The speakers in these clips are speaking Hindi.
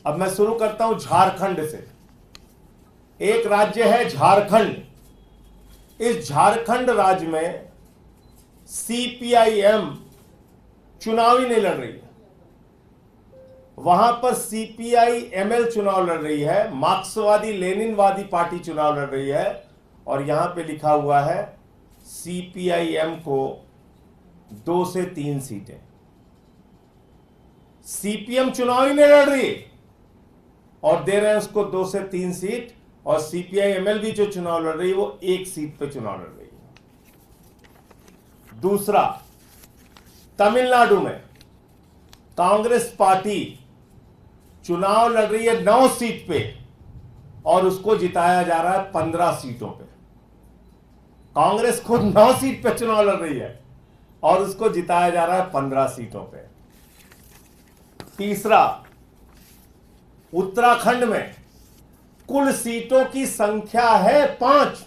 अब मैं शुरू करता हूं झारखंड से। एक राज्य है झारखंड। इस झारखंड राज्य में सीपीआईएम चुनाव ही नहीं लड़ रही है। वहां पर सीपीआईएमएल चुनाव लड़ रही है, मार्क्सवादी लेनिनवादी पार्टी चुनाव लड़ रही है, और यहां पे लिखा हुआ है सीपीआईएम को 2 से 3 सीटें। सीपीएम चुनाव ही नहीं लड़ रही और दे रहे हैं उसको 2 से 3 सीट, और सीपीआईएमएल भी जो चुनाव लड़ रही है वो 1 सीट पे चुनाव लड़ रही है। दूसरा, तमिलनाडु में कांग्रेस पार्टी चुनाव लड़ रही है 9 सीट पे और उसको जिताया जा रहा है 15 सीटों पे। कांग्रेस खुद 9 सीट पे चुनाव लड़ रही है और उसको जिताया जा रहा है 15 सीटों पे। तीसरा, उत्तराखंड में कुल सीटों की संख्या है 5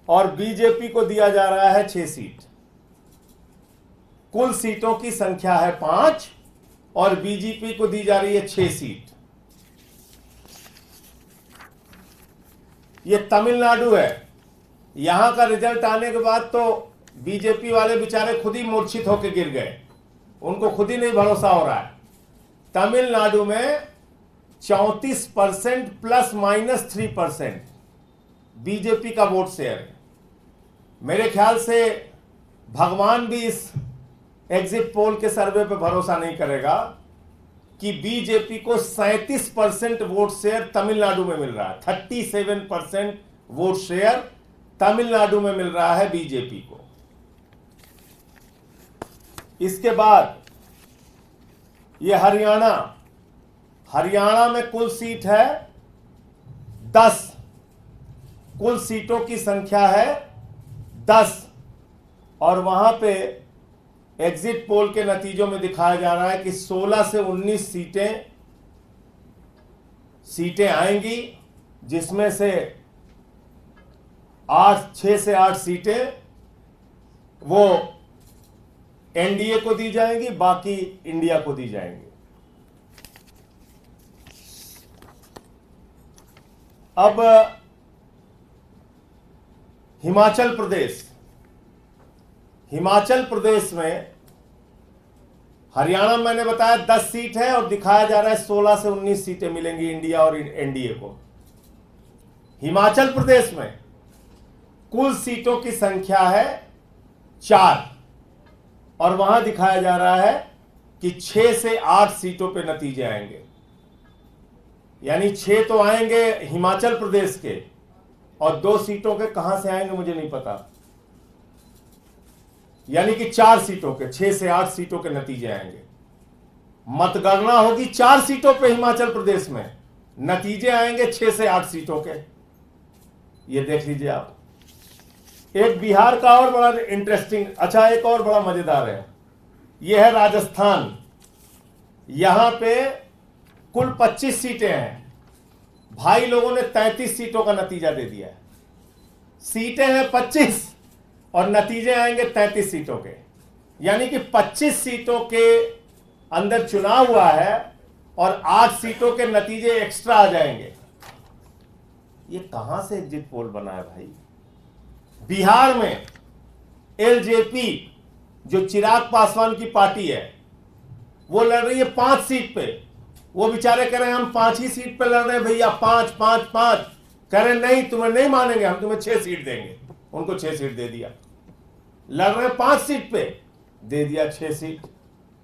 और बीजेपी को दिया जा रहा है 6 सीट। कुल सीटों की संख्या है 5 और बीजेपी को दी जा रही है 6 सीट। यह तमिलनाडु है। यहां का रिजल्ट आने के बाद तो बीजेपी वाले बेचारे खुद ही मूर्छित होकर गिर गए, उनको खुद ही नहीं भरोसा हो रहा है। तमिलनाडु में 34% ±3% बीजेपी का वोट शेयर है। मेरे ख्याल से भगवान भी इस एग्जिट पोल के सर्वे पे भरोसा नहीं करेगा कि बीजेपी को 37% वोट शेयर तमिलनाडु में मिल रहा है। 37% वोट शेयर तमिलनाडु में मिल रहा है बीजेपी को। इसके बाद ये हरियाणा में कुल सीट है 10। कुल सीटों की संख्या है 10 और वहां पे एग्जिट पोल के नतीजों में दिखाया जा रहा है कि 16 से 19 सीटें आएंगी, जिसमें से 6 से 8 सीटें वो एनडीए को दी जाएंगी, बाकी इंडिया को दी जाएंगी। अब हिमाचल प्रदेश में, हरियाणा में मैंने बताया 10 सीट है और दिखाया जा रहा है 16 से 19 सीटें मिलेंगी इंडिया और एनडीए को। हिमाचल प्रदेश में कुल सीटों की संख्या है 4 और वहां दिखाया जा रहा है कि 6 से 8 सीटों पे नतीजे आएंगे। यानी 6 तो आएंगे हिमाचल प्रदेश के और 2 सीटों के कहां से आएंगे मुझे नहीं पता। यानी कि 4 सीटों के, 6 से 8 सीटों के नतीजे आएंगे। मतगणना होगी 4 सीटों पे हिमाचल प्रदेश में, नतीजे आएंगे 6 से 8 सीटों के। ये देख लीजिए आप। एक बिहार का और बड़ा इंटरेस्टिंग, अच्छा एक और बड़ा मजेदार है, यह है राजस्थान। यहां पे कुल 25 सीटें हैं, भाई लोगों ने 33 सीटों का नतीजा दे दिया है। सीटें हैं 25 और नतीजे आएंगे 33 सीटों के, यानी कि 25 सीटों के अंदर चुनाव हुआ है और 8 सीटों के नतीजे एक्स्ट्रा आ जाएंगे। ये कहां से एग्जिट पोल बना है भाई। बिहार में एलजेपी जो चिराग पासवान की पार्टी है वो लड़ रही है 5 सीट पे। वो बेचारे कह रहे हैं हम 5 ही सीट पे लड़ रहे हैं भैया, 5 5 5। कह रहे नहीं, तुम्हें नहीं मानेंगे, हम तुम्हें 6 सीट देंगे। उनको 6 सीट दे दिया। लड़ रहे हैं 5 सीट पे, दे दिया 6 सीट।